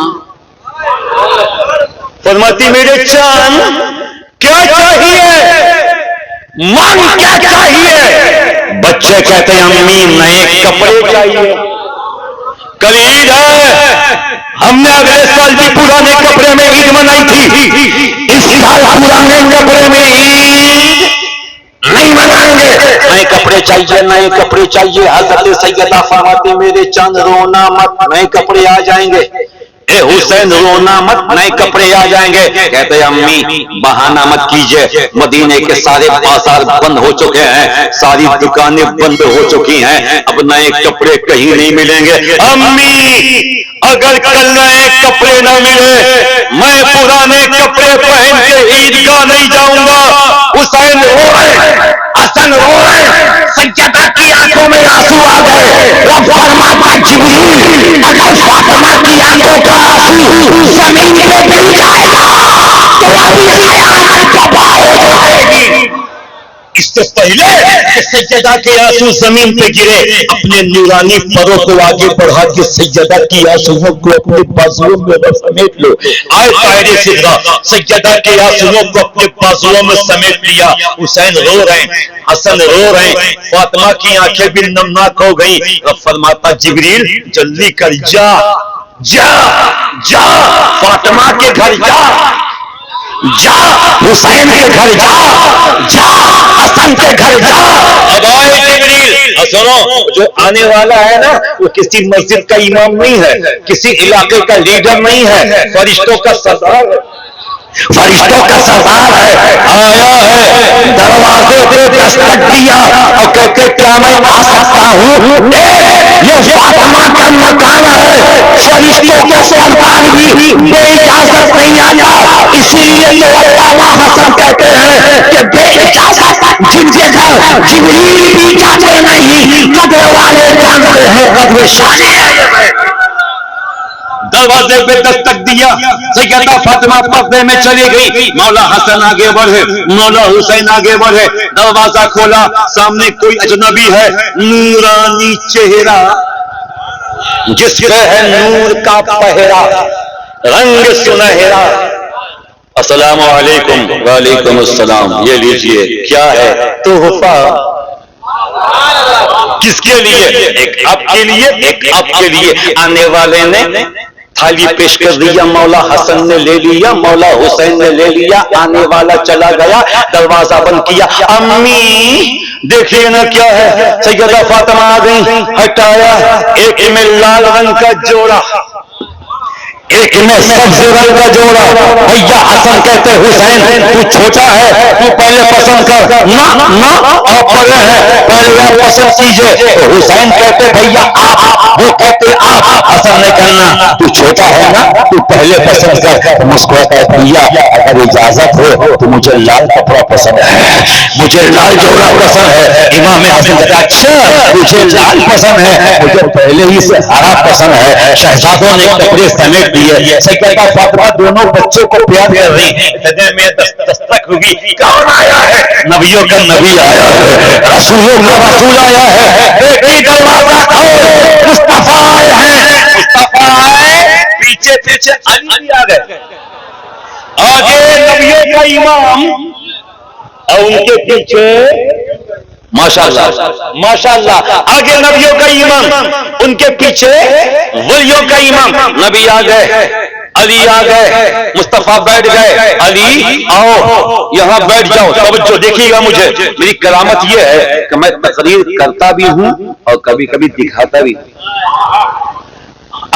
فرماتی میرے چاند کیا چاہیے، مانگ کیا چاہیے؟ بچے کہتے ہیں امی نئے کپڑے چاہیے، کل عید ہے، ہم نے اگلے سال بھی پرانے کپڑے میں عید منائی تھی، اس سال پرانے کپڑے میں عید نہیں منائیں گے. نئے کپڑے چاہیے، نئے کپڑے چاہیے. حضرت سیدہ فرماتے میرے چاند رونا مت، نئے کپڑے آ جائیں گے. اے حسین رونا مت، نئے کپڑے آ جائیں گے. کہتے امی بہانہ مت کیجئے، مدینے کے سارے بازار بند ہو چکے ہیں، ساری دکانیں بند ہو چکی ہیں، اب نئے کپڑے کہیں نہیں ملیں گے. امی اگر کل نئے کپڑے نہ ملے، میں پرانے کپڑے پہن کے عیدگاہ نہیں جاؤں گا. حسین رو رہے، حسن رو رہے، سجدہ کی آنکھوں میں آنسو آ گئے. رب فرماتا جبریل اگر فاطمہ کی آنکھوں کا آنسو زمین پہ گر جائے گا تو ابھی قیامت تباہ ہو جائے گی. اس سے پہلے کہ سجدہ کے آنسو زمین پہ گرے، اپنے نورانی پروں کو آگے بڑھا کے سجدہ کی آنسوؤں کو اپنے بازوؤں میں سمیٹ لو. آئے قائد سجدہ سجدہ کے آنسوؤں کو اپنے بازوؤں میں سمیٹ لیا. حسین رو رہے ہیں، حسن رو رہے ہیں، فاطمہ کی آنکھیں بھی نمناک ہو گئی. رب فرماتا جبریل جلدی کر، جا جا جا فاطمہ کے گھر جا، جا حسین کے گھر جا، جا حسن کے گھر جا. اب آئے جبریل. سنو، جو آنے والا ہے نا وہ کسی مسجد کا امام نہیں ہے، کسی علاقے کا لیڈر نہیں ہے، فرشتوں کا سردار ہے، فرشتوں کا سردار ہے. آیا ہے، دروازے پہ دستک دیا اور کہتے کیا میں آ سکتا ہوں؟ یہ فاطمہ کا مکان ہے، فرشتوں کا سردار بھی بے اجازت نہیں آتا. اسی لیے تو علامہ حسن کہتے ہیں کہ بے اجازت جن کے گھر جبریل بھی جاتے نہیں، قدر والے جانتے ہیں قدر شانے ہے. دروازے پہ دستک دیا، سیدہ فاطمہ پردے میں چلی گئی. مولا حسن آگے بڑھے، مولا حسین آگے بڑھے. دروازہ کھولا، سامنے کوئی اجنبی ہے، نورانی چہرہ جس پہ ہے نور کا پہرا، رنگ سنہرا. السلام علیکم. وعلیکم السلام. یہ لیجئے. کیا ہے؟ تحفہ. کس کے لیے؟ ایک آپ کے لیے، ایک آپ کے لیے. آنے والے نے تھالی پیش کر دیا، مولا حسن نے لے لیا، مولا حسین نے لے لیا. آنے والا چلا گیا، دروازہ بند کیا. امی دیکھیے نا کیا ہے. سیدہ فاطمہ آ گئی، ہٹایا. ایک میں لال رنگ کا جوڑا، ایک میں سبز رنگ کا جوڑا. بھیا حسن کہتے حسین تو چھوٹا ہے، تو پہلے پسند کر. نہ آپ بڑے ہیں، پہلے آپ پسند کیجئے. حسین کہتے بھیا آپ، وہ کہتے آپ. حسن نے کہنا تو چھوٹا ہے نا، تو پہلے پسند کر. مسکراتا ہے بھیا اگر اجازت ہو تو مجھے لال کپڑا پسند ہے، مجھے لال جوڑا پسند ہے. امام حسن کہتا اچھا مجھے لال پسند ہے، مجھے پہلے ہی سے ہرا پسند ہے. شہزادوں نے کپڑے سمیٹ دیے. سیدہ فاطمہ دونوں بچوں کو پیار کر رہی ہیں. میں دستک ہوگی، کون آیا ہے؟ نبیوں کا نبی آیا ہے، رسولوں کا رسول آیا ہے. بیٹی دروازہ کھول، مصطفیٰ آئے ہیں. مصطفیٰ آئے، پیچھے پیچھے علی بھی آ گئے. آگے نبیوں کا امام اور ان کے پیچھے ماشاءاللہ ماشاءاللہ آگے نبیوں کا امام، ان کے پیچھے ولیوں کا امام. نبی آ گئے، علی آ گئے، مصطفیٰ بیٹھ گئے. علی آؤ یہاں بیٹھ جاؤ. توجہ دیکھیے گا، مجھے میری کرامت یہ ہے کہ میں تقریر کرتا بھی ہوں اور کبھی کبھی دکھاتا بھی ہوں.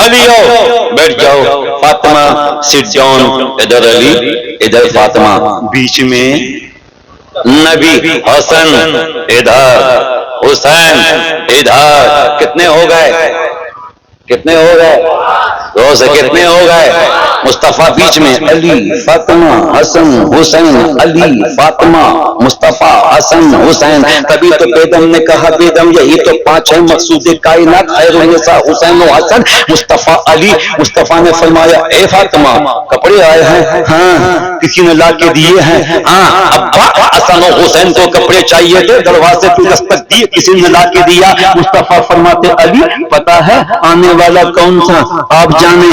علی آؤ بیٹھ جاؤ. Fatima sit down. ادھر علی، ادھر فاطمہ، بیچ میں نبی. حسن ادھر، حسین ادھر. کتنے ہو گئے؟ کتنے ہو گئے؟ دو سے کتنے ہو گئے؟ مصطفیٰ بیچ میں، علی فاطمہ حسن حسین، علی فاطمہ مصطفیٰ حسن حسین. تبھی تو بیدم نے کہا بیدم یہی تو پانچ ہے مقصود کائنات، خیر النساء حسین و حسن مصطفیٰ علی. مصطفیٰ نے فرمایا اے فاطمہ کپڑے آئے ہیں؟ ہاں. کسی نے لا کے دیے ہیں؟ ہاں. ابا حسن و حسین کو کپڑے چاہیے تھے، دروازے پہ دستک دی، کسی نے لا کے دیا. مصطفیٰ فرماتے علی پتا ہے آنے والا کون تھا؟ آپ جانے،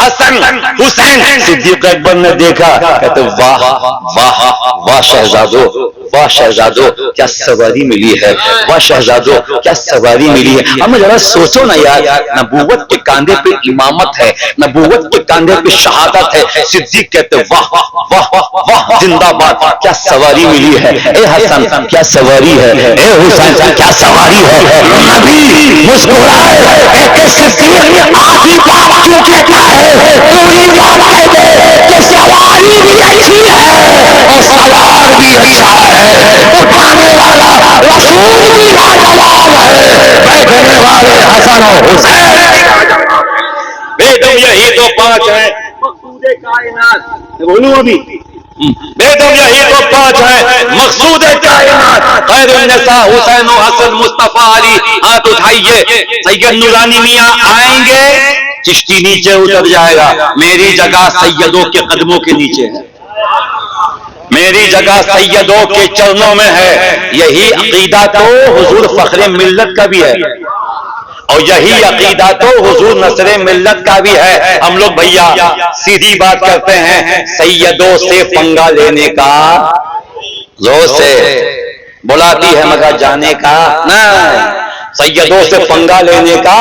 حسن حسین. صدیق اکبر نے دیکھا, کہتے واہ واہ واہ شہزادو, واہ شہزادو کیا سواری ملی ہے, واہ شہزادو کیا سواری ملی ہے. اب ذرا سوچو نا یار, نبوت کے کاندھے پہ امامت ہے, نبوت کے کاندھے پہ شہادت ہے. صدیق کہتے واہ واہ واہ زندہ باد کیا سواری ملی ہے. اے حسن کیا سواری ہے, اے حسین کیا سواری ہے. نبی مسکرائے کہ صدیق آخری بات کیوں کہتا ہے, پوری بات کہتے کہ سواری بھی اچھی ہے اور سوار بھی اچھا ہے, اٹھانے والا رسول بھی لاجواب ہے, بیٹھنے والے حسن و حسین. بیٹم یہی تو پانچ ہیں مقصود کائنات, بولوں ابھی بیٹم یہی تو پانچ ہیں مقصود کائنات. خیر النساء حسین و حسن مصطفیٰ علی. ہاتھ اٹھائیے. سید نورانی میاں آئیں گے, چشتی نیچے اتر جائے گا. میری جگہ سیدوں کے قدموں کے نیچے ہے, میری جگہ سیدوں کے چرنوں میں ہے. یہی عقیدہ تو حضور فخر ملت کا بھی ہے, اور یہی عقیدہ تو حضور نصر ملت کا بھی ہے. ہم لوگ بھیا سیدھی بات کرتے ہیں, سیدوں سے پنگا لینے کا زور سے بلاتی ہے مگر جانے کا نہیں, سیدوں سے پنگا لینے کا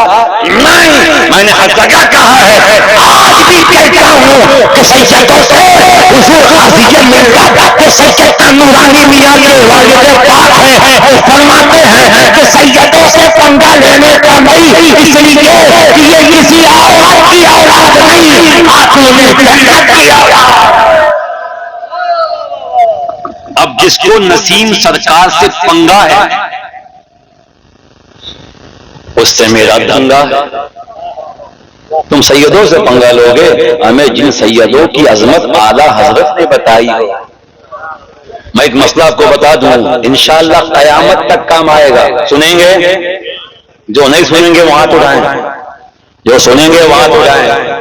نہیں. میں نے ہر جگہ کہا ہے, آج بھی کہتا ہوں کہ سیدوں سے حضور غازی ملت کہ سید نورانی میاں کے والد پاک ہیں, فرماتے ہیں کہ سیدوں سے پنگا لینے کا نہیں, اس لیے کہ یہ کسی اور کی اولاد نہیں, آنکھوں میں جنت کی اولاد. اب جس کو نسیم سرکار سے پنگا ہے اس سے میرا دنگا. تم سیدوں سے پنگا لوگے, ہمیں جن سیدوں کی عظمت اعلیٰ حضرت نے بتائی ہے. میں ایک مسئلہ آپ کو بتا دوں, انشاءاللہ قیامت تک کام آئے گا. سنیں گے, جو نہیں سنیں گے وہاں اٹھائیں, جو سنیں گے وہاں اٹھائیں.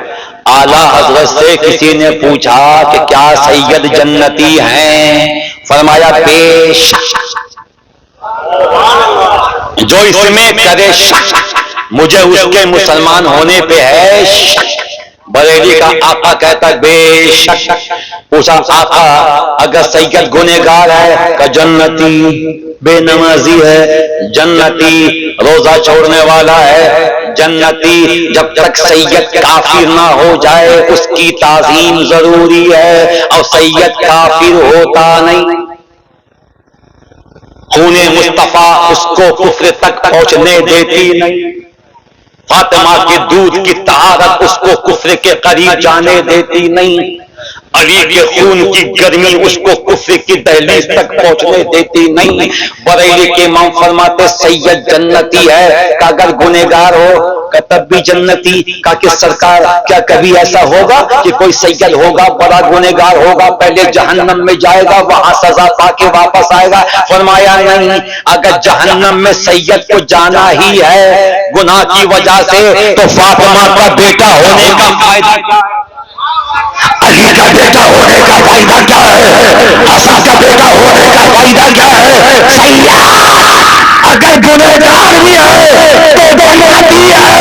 اعلیٰ حضرت سے کسی نے پوچھا کہ کیا سید جنتی ہیں, فرمایا بے شک, جو اس میں کرے شک مجھے اس کے مسلمان ہونے پہ ہے شک. بریلی کا آقا کہتا بے شک. پوچھا آقا اگر سید گنہگار ہے کہ جنتی, بے نمازی ہے جنتی, روزہ چھوڑنے والا ہے جنتی. جب تک سید کافر نہ ہو جائے اس کی تعظیم ضروری ہے, اور سید کافر ہوتا نہیں. خون مصطفیٰ اس کو کفر تک پہنچنے دیتی نہیں, فاطمہ کے دودھ کی طہارت اس کو کفر کے قریب جانے دیتی نہیں, علی کے خون کی گرمی اس کو کفر کی دہلیز تک پہنچنے دیتی نہیں. بریلی کے امام فرماتے سید جنتی ہے کہ اگر گنہگار ہو کہ تب بھی جنتی. کہا کہ سرکار کیا کبھی ایسا ہوگا کہ کوئی سید ہوگا بڑا گنہگار ہوگا, پہلے جہنم میں جائے گا وہاں سزا پا کے واپس آئے گا؟ فرمایا نہیں, اگر جہنم میں سید کو جانا ہی ہے گناہ کی وجہ سے تو فاطمہ کا بیٹا ہونے کا فائدہ کیا ہے, علی کا بیٹا ہونے کا فائدہ کیا ہے, حسن کا بیٹا ہونے کا فائدہ کیا ہے. سید اگر گنہگار بھی ہے تو جنتی ہے,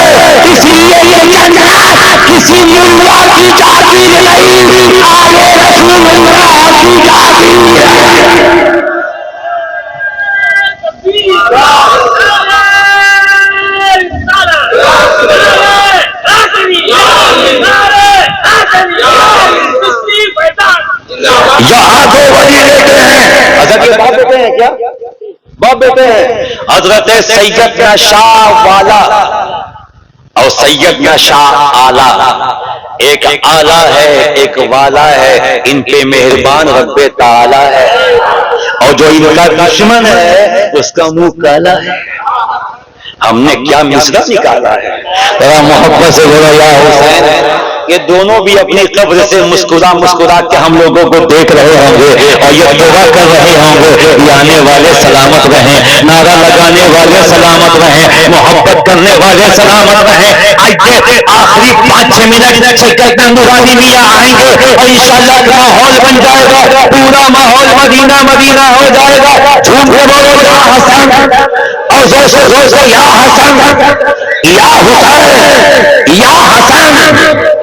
اس لیے یہ جنت کسی ملا کی جاتی نہیں, آلے رسول اللہ کی جاتی ہے. یہاں دو ولی بیٹے ہیں, حضرت کے باپ بیٹے ہیں کیا, باپ بیٹے ہیں. حضرت سیدنا شاہ والا اور سیدنا شاہ آلہ, ایک آلہ ہے ایک والا ہے, ان پہ مہربان رب تعالی ہے, اور جو ان کا دشمن ہے اس کا منہ کالا ہے. ہم نے کیا مصرع نکالا ہے, ذرا محبت سے بولا یا حسین. یہ دونوں بھی اپنی قبر سے مسکرا مسکرا کے ہم لوگوں کو دیکھ رہے ہوں گے اور یہ دعا کر رہے ہوں گے کہ آنے والے سلامت رہیں, نعرہ لگانے والے سلامت رہیں, محبت کرنے والے سلامت رہیں. آئیے آخری 5-6 منٹ سید نورانی میاں آئیں گے اور انشاءاللہ ماحول بن جائے گا, پورا ماحول مدینہ مدینہ ہو جائے گا. جھوٹ کے بولو یا حسن, اور زور سے یا حسن یا حسین یا حسن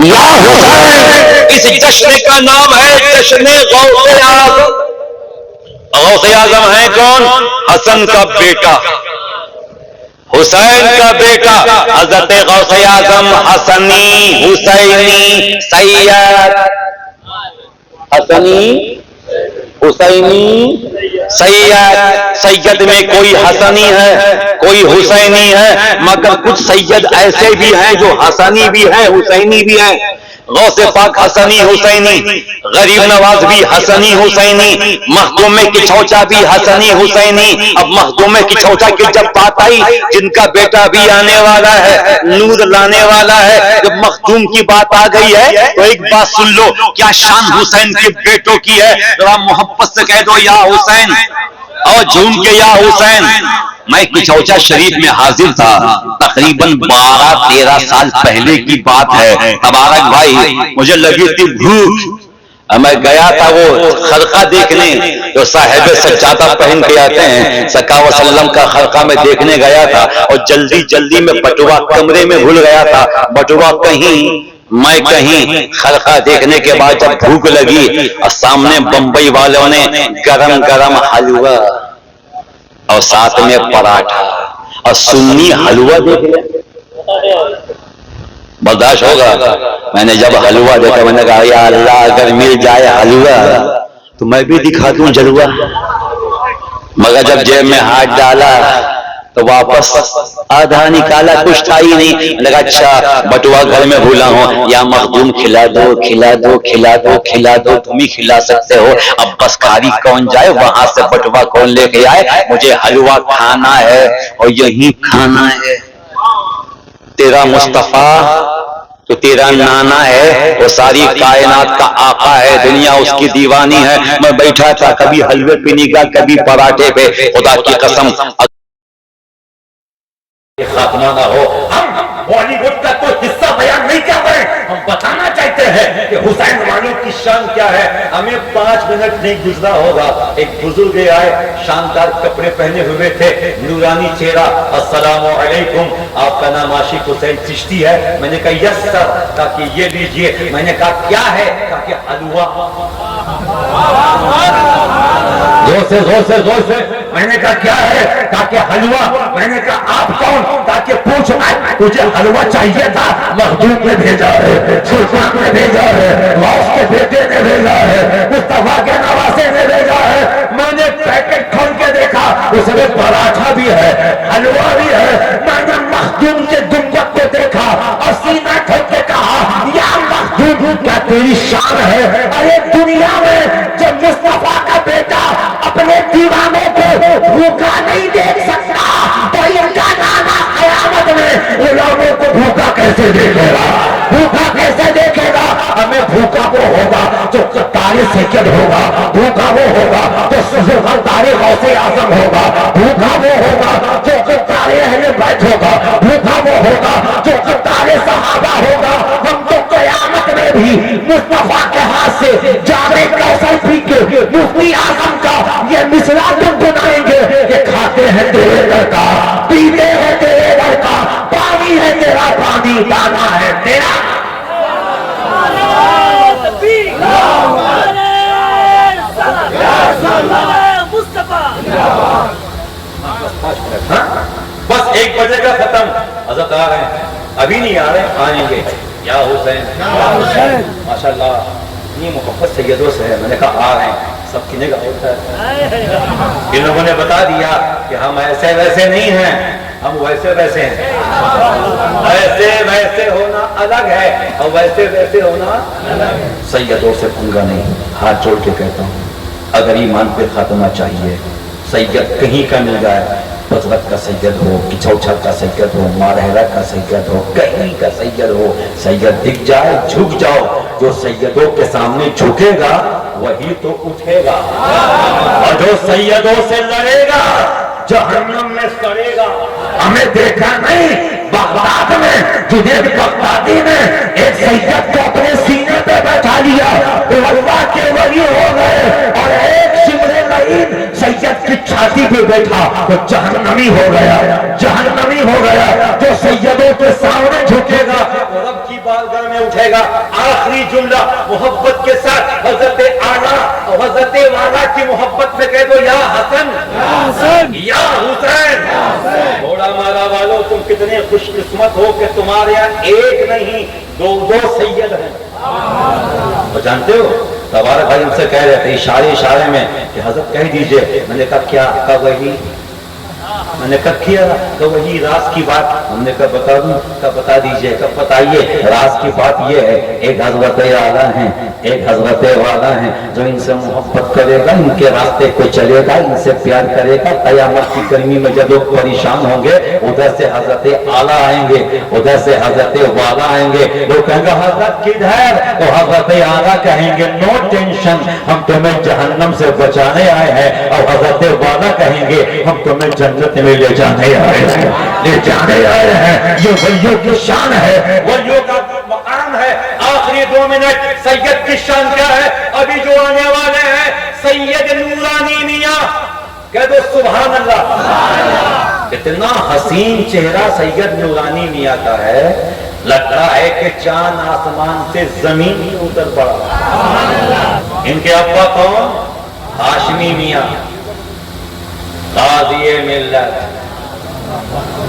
یا حسین. اس جشن کا نام ہے جشن غوث اعظم. غوث اعظم ہے کون؟ حسن کا بیٹا، حسین کا بیٹا حضرت غوث اعظم حسنی حسینی سید، حسنی حسینی سید. سید میں کوئی حسنی ہے کوئی حسینی ہے، مگر کچھ سید ایسے بھی ہیں جو حسنی بھی ہیں حسینی بھی ہیں. غوث پاک حسنی حسینی، غریب نواز بھی حسنی حسینی، مخدوم کی چھوچا بھی حسنی حسینی. اب مخدوم کی چھوچا کی جب بات آئی، جن کا بیٹا بھی آنے والا ہے، نور لانے والا ہے، جب مخدوم کی بات آ گئی ہے تو ایک بات سن لو، کیا شان حسین کے بیٹوں کی ہے؟ ذرا محبت سے کہہ دو یا حسین، اور جھوم کے یا حسین. میں کچوچا شریف میں حاضر تھا، تقریباً 12-13 سال پہلے کی بات ہے. تبارک بھائی مجھے لگی تھی بھوک، میں گیا تھا وہ خرقہ دیکھنے جو صاحب سجادہ پہن کے آتے ہیں، سکا وسلم کا خرقہ میں دیکھنے گیا تھا، اور جلدی جلدی میں بٹوا کمرے میں بھول گیا تھا. بٹوا میں کہیں خرقہ دیکھنے کے بعد جب بھوک لگی اور سامنے بمبئی والوں نے گرم گرم حلوہ اور ساتھ میں پراٹھا اور سنی حلوہ دیکھ لیا، برداشت ہوگا؟ میں نے جب حلوہ دیکھا میں نے کہا یا اللہ اگر مل جائے حلوہ تو میں بھی دکھا دوں جلوہ. مگر جب جیب میں ہاتھ ڈالا تو واپس آدھا نکالا، کچھ تھا ہی نہیں. میں نے کہا اچھا بٹوا گھر میں بھولا ہوں، یا مخدوم کھلا دو کھلا دو کھلا دو کھلا دو، تم ہی کھلا سکتے ہو. اب بس کھاری کون جائے وہاں سے بٹوا کون لے کے آئے، مجھے حلوہ کھانا ہے اور یہی کھانا ہے. تیرا مصطفیٰ تو تیرا نانا ہے، وہ ساری کائنات کا آقا ہے، دنیا اس کی دیوانی ہے. میں بیٹھا تھا، کبھی حلوے پہ نگاہ کبھی پراٹھے پہ. خدا کی قسم خاتمہ نہ ہو. ہم بالی ووڈ کا کوئی حصہ بیان نہیں کر رہے، ہم بتانا چاہتے ہیں کہ حسین والوں کی شان کیا ہے. ہمیں 5 منٹ نہیں گزرا ہوگا، ایک بزرگ آئے، شاندار کپڑے پہنے ہوئے تھے، نورانی چہرہ. السلام علیکم، آپ کا نام عاشق حسین چشتی ہے؟ میں نے کہا یس سر. کہا کہ یہ لیجئے. میں نے کہا کیا ہے؟ کہا کہ حلوہ. زور سے میں نے کہا کیا ہے؟ کہا کہ حلوہ. میں نے کہا آپ کون؟ کہا کہ پوچھ مجھے حلوہ چاہیے تھا، مخدوم نے بھیجا ہے، سلطان نے بھیجا ہے، غوث کے بیٹے نے بھیجا ہے، مصطفیٰ کے نواسے نے بھیجا ہے. میں نے پیکٹ کھول کے دیکھا، اس میں پراٹھا بھی ہے حلوہ بھی ہے. میں نے مخدوم کے گنبد کو دیکھا اور سینہ کھول کے کہا یا مخدوم کیا تیری شان ہے؟ ارے دنیا میں جب مصطفیٰ کا بیٹا اپنے دیوانوں کو بھوکا نہیں دیکھ سکتا تو ان کا نانا قیامت میں غلاموں کو بھوکا کیسے دیکھے گا؟ بھوکا کیسے دیکھے گا؟ ہمیں بھوکا وہ ہوگا جو تارے سید ہوگا، بھوکا وہ ہوگا جو تارے غوث اعظم ہوگا، بھوکا وہ ہوگا جو تارے اہل بیت ہوگا، بھوکا وہ ہوگا جو تارے صحابہ ہوگا. ہم تو قیامت میں بھی مصطفیٰ کے ہاتھ سے جامع کوثر پی کے مفتی اعظم کا یہ مصرع گنگنائیں گے کہ کھاتے ہیں تیرے گھر کا، پیتے ہیں تیرے گھر کا، پانی ہے تیرا پانی، دانا ہے تیرا. بس 1 بجے کا ختم. حضرت آ رہے ہیں، ابھی نہیں آ رہے، آئیں گے. یا حسین ماشاء اللہ اتنی محبت سیدوں سے ہے. میں نے کہا آ رہے ہیں، سب کی نگاہ ہوتا ہے. ان لوگوں نے بتا دیا کہ ہم ایسے ویسے نہیں ہیں، ہم ویسے ویسے ہیں. ایسے ویسے ہونا الگ ہے اور ویسے ویسے ہونا الگ. سیدوں سے پنگا نہیں. ہاتھ جوڑ کے کہتا ہوں اگر ایمان پہ خاتمہ چاہیے، سید کہیں کا مل جائے، بزرگ کا سید ہو، کچوچا کا سید ہو، مارہرہ کا سید ہو، کہیں کا سید ہو، سید دکھ جائے جھک جاؤ. جو سیدوں کے سامنے جھکے گا وہی تو اٹھے گا، اور جو سیدوں سے لڑے گا جہنم میں سڑے گا. ہمیں دیکھا نہیں بغداد میں جنید بغدادی نے ایک سید کو اپنے سینے پہ بیٹھا لیا، اللہ کے ولی ہو گئے، اور ایک شمر لعین سید کی چھاتی پہ بیٹھا تو جہنمی ہو گیا، جہنمی ہو گیا. جو سیدوں کے سامنے جھکے گا رب کی بارگاہ میں اٹھے گا. آخری جملہ محبت کے ساتھ حضرت اعلیٰ حضرت والا کی محبت میں کہہ دو یا حسن یا حسین. گھوڑا مارا والوں تم کتنے خوش قسمت ہو کہ تمہارے یہاں ایک نہیں دو سید ہیں. وہ جانتے ہو تبارک بھائی ہم سے کہہ رہے تھے اشارے میں کہ حضرت کہہ دیجئے. میں نے کہا کیا؟ کہا وہی. میں نے کب کیا؟ کہ وہی راز کی بات. ہم نے کہا بتا دوں. کہا بتا دیجئے. کب بتائیے. راز کی بات یہ ہے ایک حضرت اعلیٰ ہیں ایک حضرت والا ہیں جو ان سے محبت کرے گا ان کے راستے کو چلے گا ان سے پیار کرے گا. قیامت کی گرمی میں جب لوگ پریشان ہوں گے ادھر سے حضرت اعلیٰ آئیں گے ادھر سے حضرت والا آئیں گے. لوگ کہیں گے حضرت کدھر؟ تو حضرت اعلیٰ کہیں گے نو ٹینشن ہم تمہیں جہنم سے بچانے آئے ہیں. اور حضرت والا کہیں گے ہم تمہیں جنت میں لے جانے آئے ہیں لے جانے آئے ہیں. یہ ولیوں کی شان ہے ولیوں کا مقام ہے. آخری 2 منٹ سید کی شان کیا ہے؟ ابھی جو آنے والے ہیں سید نورانی میاں. کہہ دو سبحان اللہ. اتنا حسین چہرہ سید نورانی میاں کا ہے لگ رہا ہے کہ چاند آسمان سے زمین ہی اتر پڑا. ان کے ابا کون؟ ہاشمی میاں غازی ملت.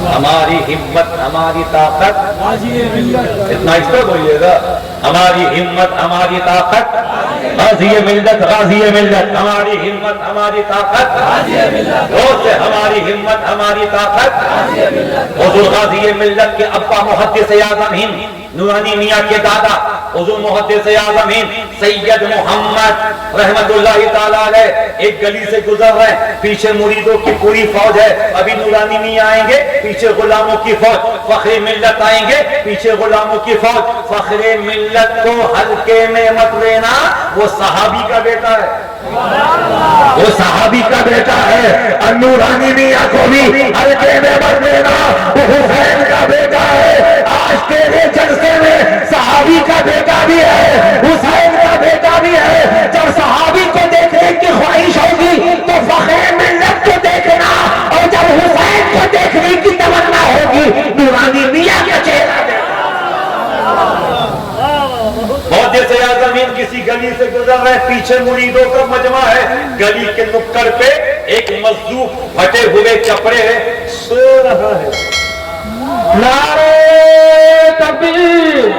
ہماری ہمت ہماری طاقت اتنا اس طرح بولیے گا. ہماری ہمت ہماری طاقت غازی ملت غازی ملت. ہماری ہمت ہماری طاقت روز سے ہماری ہمت ہماری طاقت. حضور غازی ملت کے ابا محدث اعظم ہند نورانی میاں کے دادا حضور محدث اعظم ہند سید محمد رحمت اللہ تعالی علیہ ایک گلی سے گزر رہے ہیں. پیچھے مریدوں کی پوری فوج ہے. ابھی نورانی میاں آئیں گے پیچھے غلاموں کی فوج. فخر ملت آئیں گے پیچھے غلاموں کی فوج. فخر ملت کو ہلکے میں مت لینا وہ صحابی کا بیٹا ہے وہ صحابی کا بیٹا ہے. اور نورانی میاں کو بھی ہلکے میں مت لینا وہ حسین کا بیٹا ہے. آج تیرے جلسے میں صحابی کا بیٹا بھی ہے حسین کا بیٹا بھی ہے. جب صحابی کو دیکھنے کی خواہش ہوگی تو فخر ملت کو دیکھنا اور جب حسین کو دیکھنے کی تمنا ہوگی نورانی میاں کا چہرہ دیکھنا. محدث اعظم کسی گلی سے گزر رہے پیچھے مریدوں کا مجمع ہے. گلی کے نکڑ پہ ایک مصدوق پھٹے ہوئے کپڑے سو رہا ہے. نعرے تکبیر